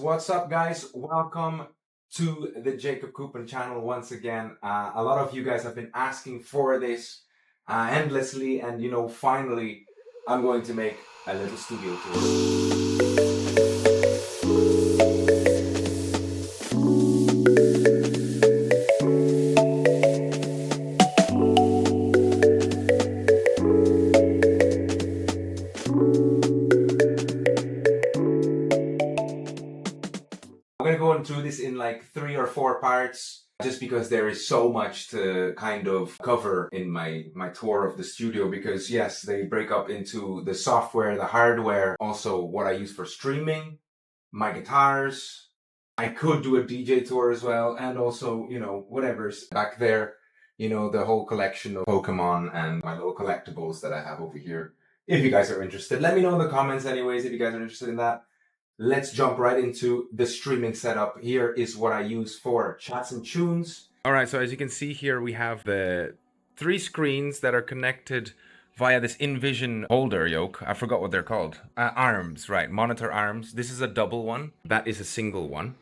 what's up guys? Welcome to the Jacob Coupon channel once again. A lot of you guys have been asking for this endlessly, and you know, finally I'm going to make a little studio tour. I'm going to go through this in like 3 or 4 parts, just because there is so much to kind of cover in my tour of the studio, because yes, they break up into the software, the hardware, also what I use for streaming, my guitars. I could do a DJ tour as well, and also, you know, whatever's back there, you know, the whole collection of Pokemon and my little collectibles that I have over here. If you guys are interested, let me know in the comments anyways if you guys are interested in that. Let's jump right into the streaming setup. Here is what I use for chats and tunes. All right, so as you can see here, we have the 3 screens that are connected via this InVision holder yoke. I forgot what they're called. Arms, right, monitor arms. This is a double one. That is a single one.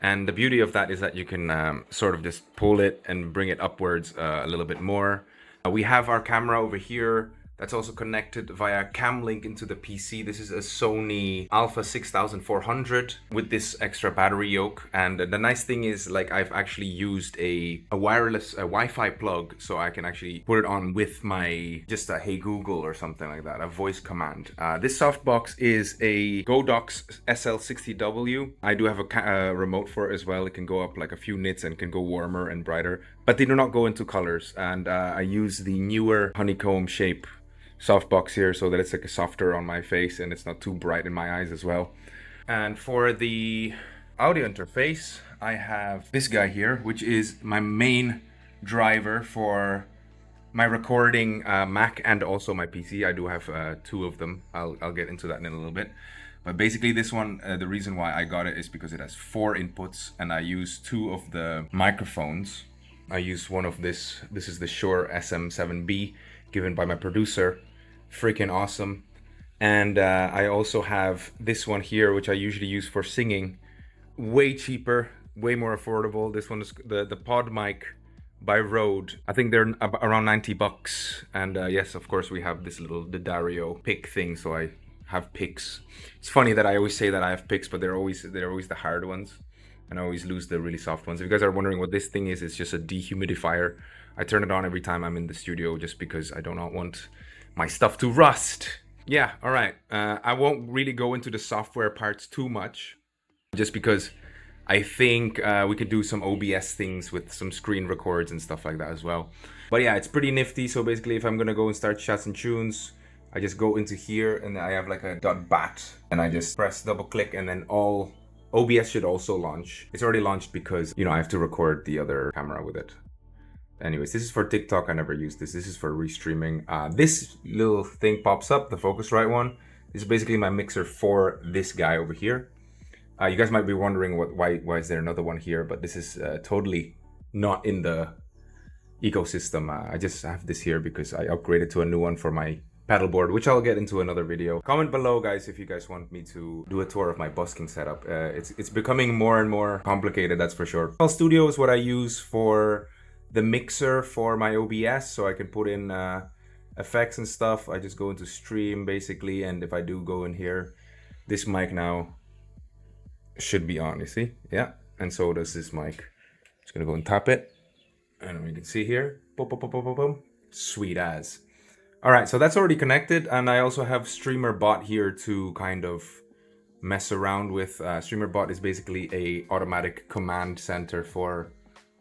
And the beauty of that is that you can sort of just pull it and bring it upwards a little bit more. We have our camera over here. That's also connected via cam link into the PC. This is a Sony Alpha 6400 with this extra battery yoke. And the nice thing is, like, I've actually used a wireless Wi-Fi plug, so I can actually put it on with my, just a Hey Google or something like that, a voice command. This softbox is a Godox SL60W. I do have a remote for it as well. It can go up like a few nits and can go warmer and brighter, but they do not go into colors. And I use the newer honeycomb shape softbox here so that it's like a softer on my face and it's not too bright in my eyes as well. And for the audio interface, I have this guy here, which is my main driver for my recording Mac and also my PC. I do have 2 of them. I'll get into that in a little bit. But basically this one, the reason why I got it is because it has 4 inputs, and I use 2 of the microphones. I use one of this is the Shure SM7B given by my producer. Freaking awesome. And I also have this one here, which I usually use for singing. Way cheaper, way more affordable. This one is the pod mic by Rode. I think they're around 90 bucks. And yes, of course, we have this little Dario pick thing, so I have picks. It's funny that I always say that I have picks, but they're always the hard ones, and I always lose the really soft ones. If you guys are wondering what this thing is, it's just a dehumidifier. I turn it on every time I'm in the studio just because I do not want my stuff to rust. Yeah, all right. I won't really go into the software parts too much, just because I think we could do some OBS things with some screen records and stuff like that as well. But yeah, it's pretty nifty. So basically, if I'm gonna go and start chats and tunes, I just go into here and I have like a .bat, and I just press double click, and then all OBS should also launch. It's already launched because, you know, I have to record the other camera with it. Anyways, this is for TikTok. I never used this. This is for restreaming. This little thing pops up, the Focusrite one. This is basically my mixer for this guy over here. You guys might be wondering why is there another one here, but this is totally not in the ecosystem. I just have this here because I upgraded to a new one for my paddleboard, which I'll get into another video. Comment below, guys, if you guys want me to do a tour of my busking setup. It's becoming more and more complicated, that's for sure. Well, Studio is what I use for the mixer for my OBS, so I can put in effects and stuff. I just go into stream basically, and if I do go in here, this mic now should be on, you see? Yeah, and so does this mic. Just gonna go and tap it, and we can see here, boom, boom, boom, boom, boom, boom. Sweet as. All right, so that's already connected, and I also have StreamerBot here to kind of mess around with. StreamerBot is basically a automatic command center for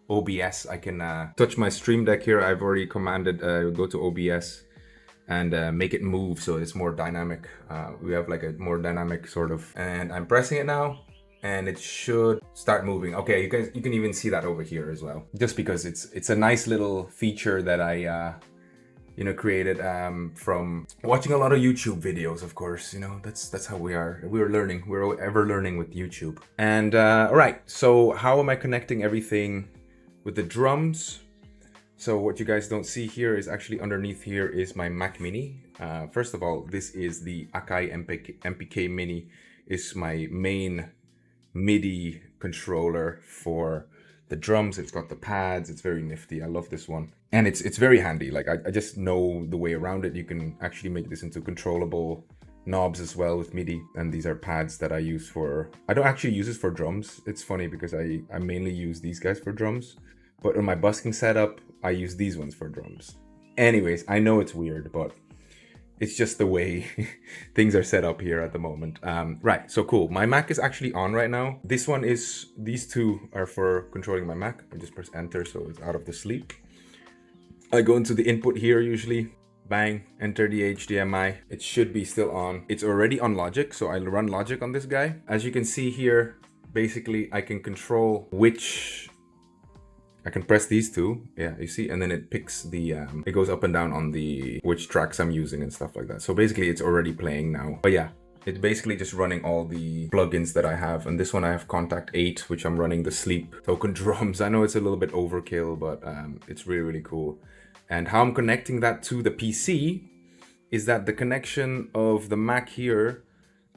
OBS. I can touch my Stream Deck here. I've already commanded go to OBS and make it move so it's more dynamic. We have like a more dynamic sort of, and I'm pressing it now and it should start moving. Okay, you can even see that over here as well, just because it's a nice little feature that I you know, created from watching a lot of YouTube videos, of course. You know, that's how we're learning. We're ever learning with YouTube. And all right, so how am I connecting everything with the drums? So what you guys don't see here is actually underneath here is my Mac Mini. First of all, this is the Akai MPK Mini. Is my main MIDI controller for the drums. It's got the pads. It's very nifty. I love this one. And it's very handy. Like I just know the way around it. You can actually make this into controllable knobs as well with MIDI. And these are pads that I use for, I don't actually use this for drums. It's funny because I mainly use these guys for drums. But on my busking setup, I use these ones for drums. Anyways, I know it's weird, but it's just the way things are set up here at the moment. Right, so cool. My Mac is actually on right now. These two are for controlling my Mac. I just press enter so it's out of the sleep. I go into the input here usually. Bang, enter the HDMI. It should be still on. It's already on Logic, so I'll run Logic on this guy. As you can see here, basically I can control which... I can press these two, yeah, you see, and then it picks the, it goes up and down on the, which tracks I'm using and stuff like that. So basically it's already playing now. But yeah, it's basically just running all the plugins that I have. And this one I have Contact 8, which I'm running the sleep token drums. I know it's a little bit overkill, but it's really, really cool. And how I'm connecting that to the PC is that the connection of the Mac here,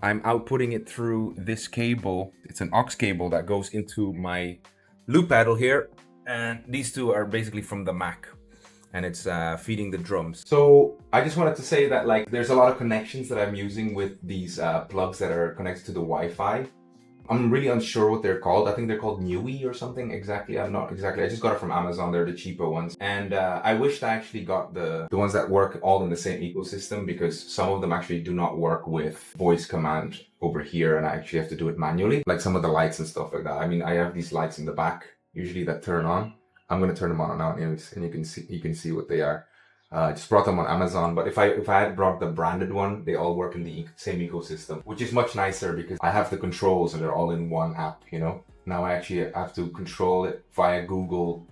I'm outputting it through this cable. It's an aux cable that goes into my loop pedal here. And these two are basically from the Mac, and it's feeding the drums. So I just wanted to say that like there's a lot of connections that I'm using with these plugs that are connected to the Wi-Fi. I'm really unsure what they're called. I think they're called Newy or something. Exactly, I'm not exactly. I just got it from Amazon. They're the cheaper ones. And I wished I actually got the ones that work all in the same ecosystem, because some of them actually do not work with voice command over here, and I actually have to do it manually. Like some of the lights and stuff like that. I mean, I have these lights in the back usually that turn on. I'm gonna turn them on now, anyways, and you can see what they are. I just brought them on Amazon, but if I had brought the branded one, they all work in the same ecosystem, which is much nicer because I have the controls and they're all in one app, you know? Now I actually have to control it via Google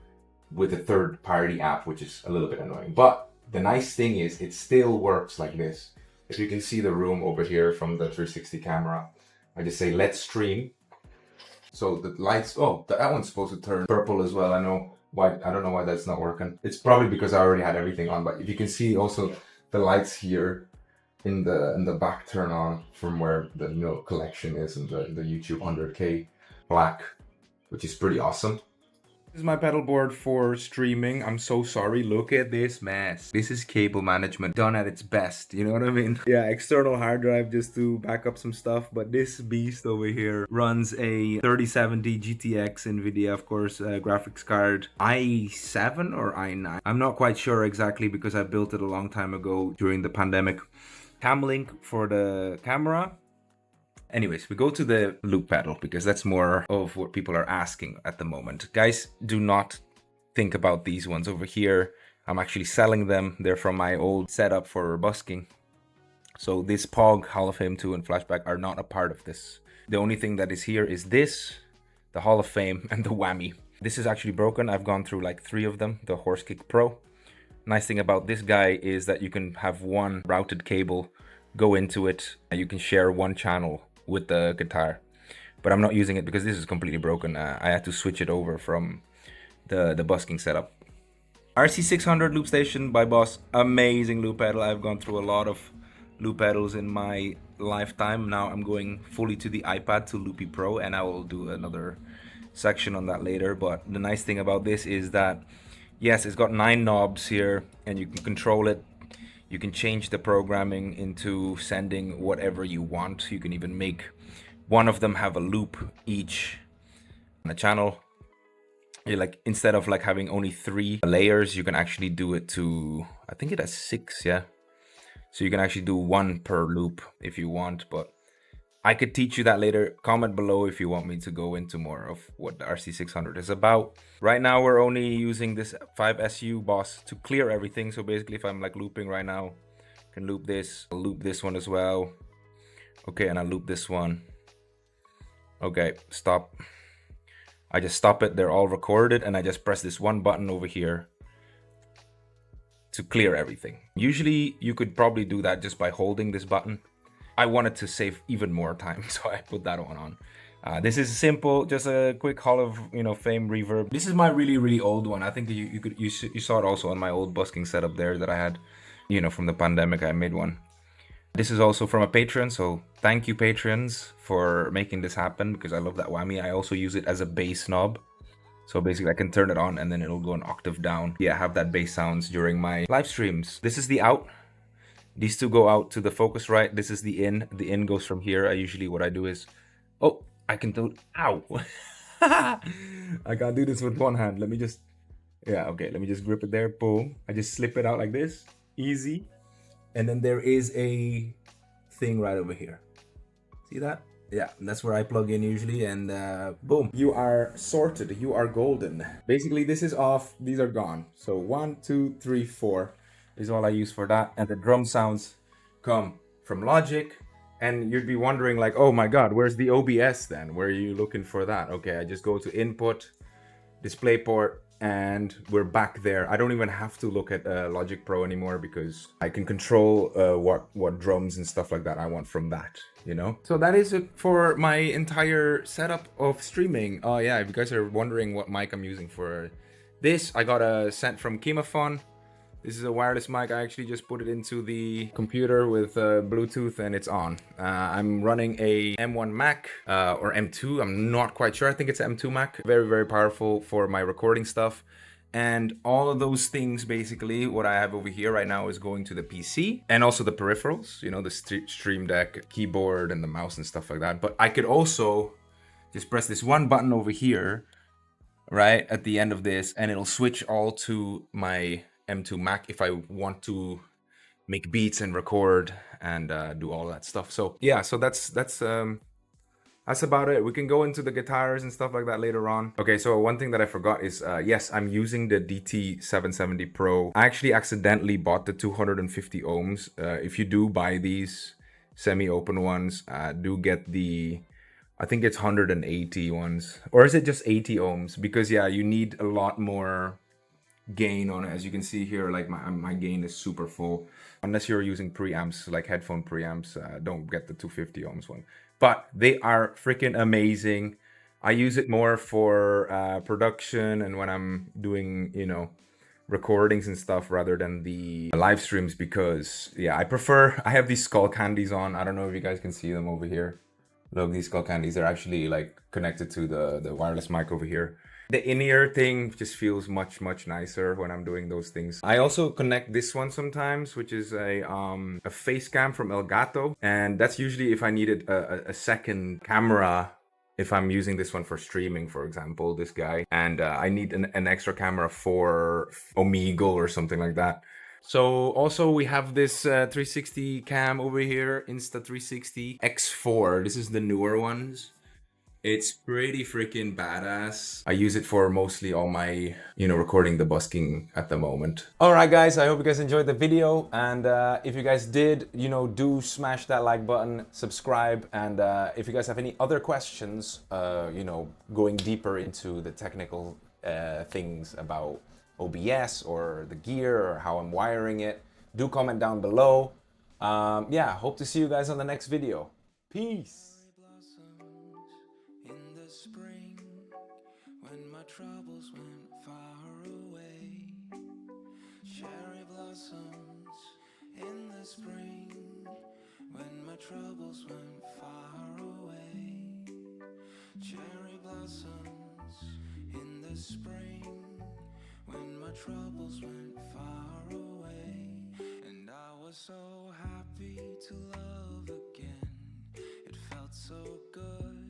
with a third-party app, which is a little bit annoying. But the nice thing is it still works like this. If you can see the room over here from the 360 camera, I just say, let's stream. So the lights, oh, that one's supposed to turn purple as well. I don't know why that's not working. It's probably because I already had everything on, but if you can see also the lights here in the back turn on from where the collection is and the YouTube 100K black, which is pretty awesome. This is my pedal board for streaming. I'm so sorry. Look at this mess. This is cable management done at its best. You know what I mean? Yeah, external hard drive just to back up some stuff. But this beast over here runs a 3070 GTX NVIDIA, of course, graphics card. i7 or i9? I'm not quite sure exactly because I built it a long time ago during the pandemic. Cam link for the camera. Anyways, we go to the loop pedal because that's more of what people are asking at the moment. Guys, do not think about these ones over here. I'm actually selling them. They're from my old setup for busking. So this POG, Hall of Fame 2 and Flashback are not a part of this. The only thing that is here is this, the Hall of Fame and the whammy. This is actually broken. I've gone through like 3 of them, the Horse Kick Pro. Nice thing about this guy is that you can have one routed cable go into it and you can share one channel with the guitar, but I'm not using it because this is completely broken. I had to switch it over from the busking setup. RC600 loop station by Boss, amazing loop pedal. I've gone through a lot of loop pedals in my lifetime. Now I'm going fully to the iPad to Loopy Pro, and I will do another section on that later. But the nice thing about this is that yes, it's got 9 knobs here and you can control it. You can change the programming into sending whatever you want. You can even make one of them have a loop each on a channel. Like instead of like having only 3 layers, you can actually do it to, I think it has 6, yeah. So you can actually do 1 per loop if you want, but I could teach you that later. Comment below if you want me to go into more of what the RC600 is about. Right now we're only using this 5SU Boss to clear everything. So basically if I'm like looping right now, I can loop this, I'll loop this one as well. Okay, and I'll loop this one. Okay, stop. I just stop it, they're all recorded, and I just press this one button over here to clear everything. Usually you could probably do that just by holding this button. I wanted to save even more time, so I put that one on. This is simple, just a quick Hall of Fame reverb. This is my really old one. I think you saw it also on my old busking setup there that I had, from the pandemic. I made one. This is also from a patron, so thank you patrons for making this happen, because I love that whammy. I also use it as a bass knob. So basically I can turn it on and then it'll go an octave down. Yeah, have that bass sounds during my live streams. This is the out. These two go out to the Focusrite. This is the in. The in goes from here. What I do is, oh, I can do, ow. I can't do this with one hand. Let me just, yeah, okay. Let me just grip it there. Boom. I just slip it out like this. Easy. And then there is a thing right over here. See that? Yeah, that's where I plug in usually, and boom. You are sorted. You are golden. Basically, this is off. These are gone. So 1, 2, 3, 4 is all I use for that. And the drum sounds come from Logic. And you'd be wondering like, oh my God, where's the OBS then? Where are you looking for that? Okay, I just go to input, DisplayPort, and we're back there. I don't even have to look at Logic Pro anymore because I can control what drums and stuff like that I want from that, you know? So that is it for my entire setup of streaming. Oh yeah, if you guys are wondering what mic I'm using for this, I got a sent from Chemafon. This is a wireless mic. I actually just put it into the computer with Bluetooth and it's on. I'm running a M1 Mac or M2. I'm not quite sure. I think it's M2 Mac. Very, very powerful for my recording stuff. And all of those things, basically, what I have over here right now is going to the PC and also the peripherals, you know, the Stream Deck, keyboard and the mouse and stuff like that. But I could also just press this one button over here, right, at the end of this, and it'll switch all to my M2 Mac if I want to make beats and record and do all that stuff. So yeah, so that's about it. We can go into the guitars and stuff like that later on. Okay, so one thing that I forgot is yes, I'm using the DT770 Pro. I actually accidentally bought the 250 ohms. If you do buy these semi-open ones, do get the, I think it's 180 ones, or is it just 80 ohms? Because yeah, you need a lot more gain on it. As you can see here, like my gain is super full. Unless you're using preamps, like headphone preamps, don't get the 250 ohms one. But they are freaking amazing. I use it more for production and when I'm doing, you know, recordings and stuff rather than the live streams, because yeah, I have these skull candies on. I don't know if you guys can see them over here. Look, these skull candies are actually like connected to the wireless mic over here. The in-ear thing just feels much nicer when I'm doing those things. I also connect this one sometimes, which is a face cam from Elgato, and that's usually if I needed a second camera. If I'm using this one for streaming, for example, this guy, and I need an extra camera for Omegle or something like that. So also we have this 360 cam over here, Insta360 X4. This is the newer ones. It's pretty freaking badass. I use it for mostly all my, you know, recording the busking at the moment. All right, guys, I hope you guys enjoyed the video. And if you guys did, you know, do smash that like button, subscribe. And if you guys have any other questions, you know, going deeper into the technical things about OBS or the gear or how I'm wiring it, do comment down below. Yeah, hope to see you guys on the next video. Peace. Spring, when my troubles went far away. Cherry blossoms in the spring, when my troubles went far away. Cherry blossoms in the spring, when my troubles went far away. And I was so happy to love again, it felt so good.